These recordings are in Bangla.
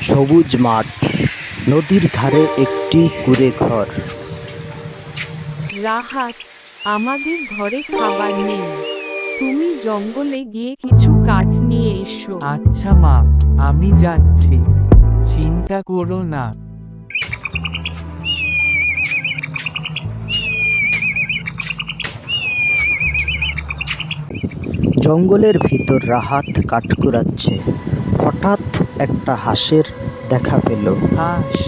সবুজ মাঠ, নদীর ধারে একটি কুঁড়ে ঘর। রাহাত, আমাদের ঘরে খাবার নেই। তুমি জঙ্গলে গিয়ে কিছু কাঠ নিয়ে এসো। আচ্ছা মা, আমি যাচ্ছি, চিন্তা করো না। জঙ্গলের ভিতর রাহাত কাঠ কুড়াচ্ছে। হঠাৎ একটা হাঁসের দেখা পেল। হাঁস,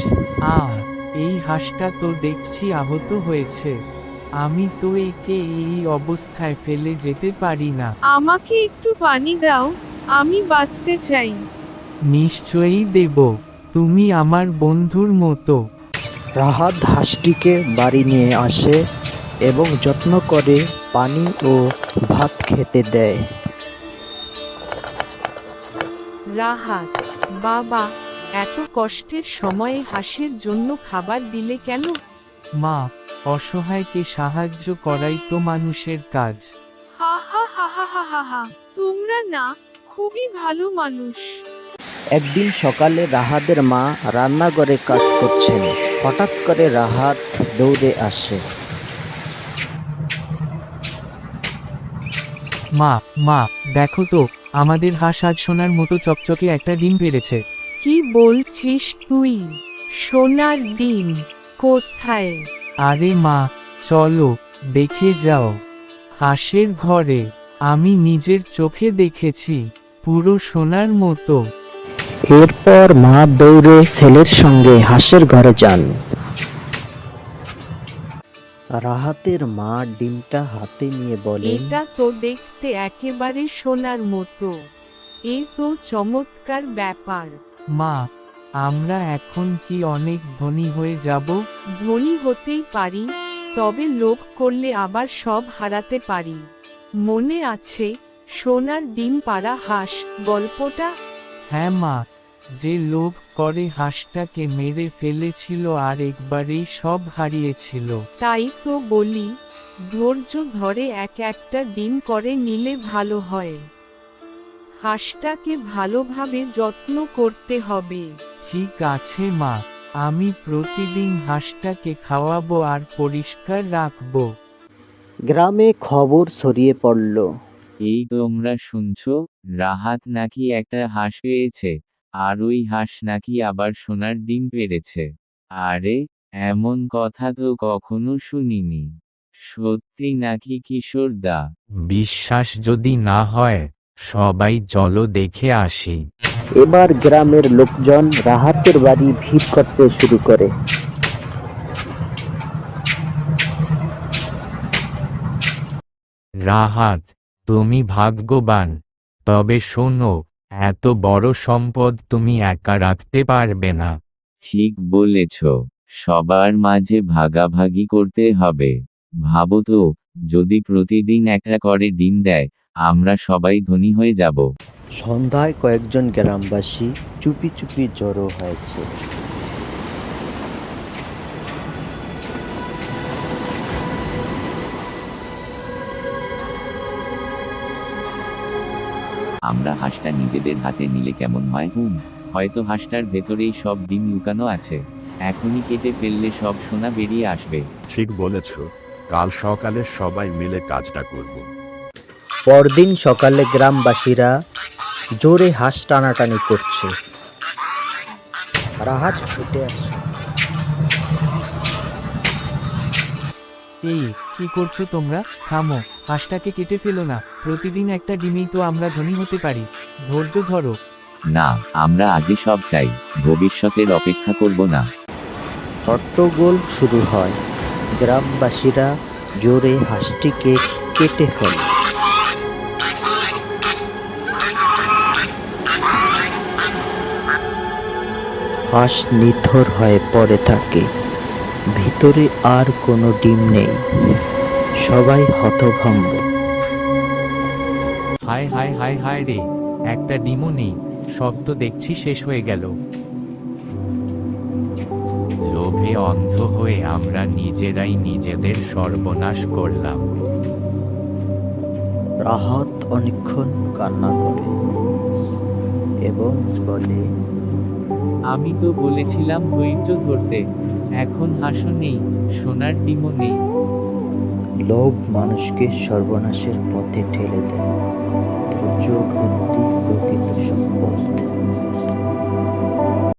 এই হাঁসটা তো দেখছি আহত হয়েছে। আমি তো একে এই অবস্থায় ফেলে যেতে পারি না। আমাকে একটু পানি দাও, আমি বাঁচতে চাই। নিশ্চয়ই দেব, তুমি আমার বন্ধুর মতো। রাহাত হাঁসটিকে বাড়ি নিয়ে আসে এবং যত্ন করে পানি ও ভাত খেতে দেয়। রাহাত, বাবা, এত কষ্টের সময়ে হাঁসের জন্য খাবার দিলে কেন? মা, অসহায়কে সাহায্য করাই তো মানুষের কাজ। হা হা হা হা হা হা হা, তোমরা না খুবই ভালো মানুষ। একদিন সকালে রাহাতের মা রান্নাঘরে কাজ করছেন। হঠাৎ করে রাহাত দৌড়ে আসে। মা, দেখো তো, আমাদের হাঁস আজ সোনার মতো চকচকে একটা ডিম পেড়েছে। কি বলছিস তুই? সোনার ডিম কোথায়? আরে মা, চলো দেখে যাও। হাঁসের ঘরে আমি নিজের চোখে দেখেছি, পুরো সোনার মতো। এরপর মা দৌড়ে ছেলের সঙ্গে হাঁসের ঘরে যান। রাহাতের মা ডিমটা হাতে নিয়ে বলেন, এটা তো দেখতে একেবারে সোনার মতো। এ তো চমৎকার ব্যাপার। মা, আমরা এখন কি অনেক ধনী হয়ে যাব? ধনী হতেই পারি, তবে লোভ করলে আবার সব হারাতে পারি। মনে আছে সোনার ডিম পাড়া হাঁস গল্পটা? হ্যাঁ মা, যে লোভ করে হাঁসটাকে মেরে ফেলেছিল আর একবারেই সব হারিয়েছিল। তাই তো বলি, ধৈর্য ধরে একটা ডিম করে নিলে ভালো হয়। হাঁসটাকে ভালোভাবে যত্ন করতে হবে। ঠিক আছে মা, আমি প্রতিদিন হাঁসটাকে খাওয়াবো আর পরিষ্কার রাখবো। গ্রামে খবর ছড়িয়ে পড়ল। এই তোমরা শুনছো, রাহাত নাকি একটা হাঁস পেয়েছে, আর ওই হাঁস নাকি আবার সোনার ডিম পেড়েছে। আরে, এমন কথা তো কখনো শুনিনি। সত্যি নাকি কিশোরদা? বিশ্বাস যদি না হয়, সবাই চলো দেখে আসি। এবার গ্রামের লোকজন রাহাতের বাড়ি ভিড় করতে শুরু করে। রাহাত, তুমি ভাগ্যবান। তবে শোনো, এত বড় সম্পদ তুমি একা রাখতে পারবে না। ঠিক বলেছ, সবার মাঝে ভাগাভাগি করতে হবে। ভাবো তো, যদি প্রতিদিন একটা করে ডিম দেয়, আমরা সবাই ধনী হয়ে যাব। সন্ধ্যায় কয়েকজন গ্রামবাসী চুপি চুপি জড়ো হয়েছে। আমরা হাঁসটা নিজেদের হাতে নিলে কেমন হয়? হয়তো হাঁসটার ভেতরেই সব ডিম লুকানো আছে। এখনই কেটে ফেললে সব সোনা বেরিয়ে আসবে। ঠিক বলেছ, কাল সকালে সবাই মিলে কাজটা করব। পরদিন সকালে গ্রামবাসীরা জোরে হাঁস টানাটানি করছে। রাহাত ছুটে আসে। এই, কি করছো তোমরা? থামো, হাঁসটাকে কেটে ফেলো না। প্রতিদিন একটা ডিমেই তো আমরা ধনী হতে পারি। ধৈর্য ধরো। না, আমরা আজই সব চাই, ভবিষ্যতের অপেক্ষা করব না। হট্টগোল শুরু হয়। গ্রামবাসীরা জোরে হাঁসটিকে কেটে ফেলে। হাঁস নিথর হয়ে পড়ে থাকে। ভিতরে আর কোনো ডিম নেই। সবাই হতভম্ব। হায় হায় হায় হায় রে, একটা ডিমও নেই। সব তো দেখছি শেষ হয়ে গেল। লোভে অন্ধ হয়ে আমরা নিজেরাই নিজেদের সর্বনাশ করলাম। রাহাত অনেকক্ষণ কান্না করে এবং বলে, আমি তো বলেছিলাম ধৈর্য ধরতে, এখন হাঁসও নেই, সোনার ডিমও নেই। লোভ মানুষকে সর্বনাশের পথে ঠেলে দেয়। ধৈর্য ও বুদ্ধি প্রকৃত সম্পদ।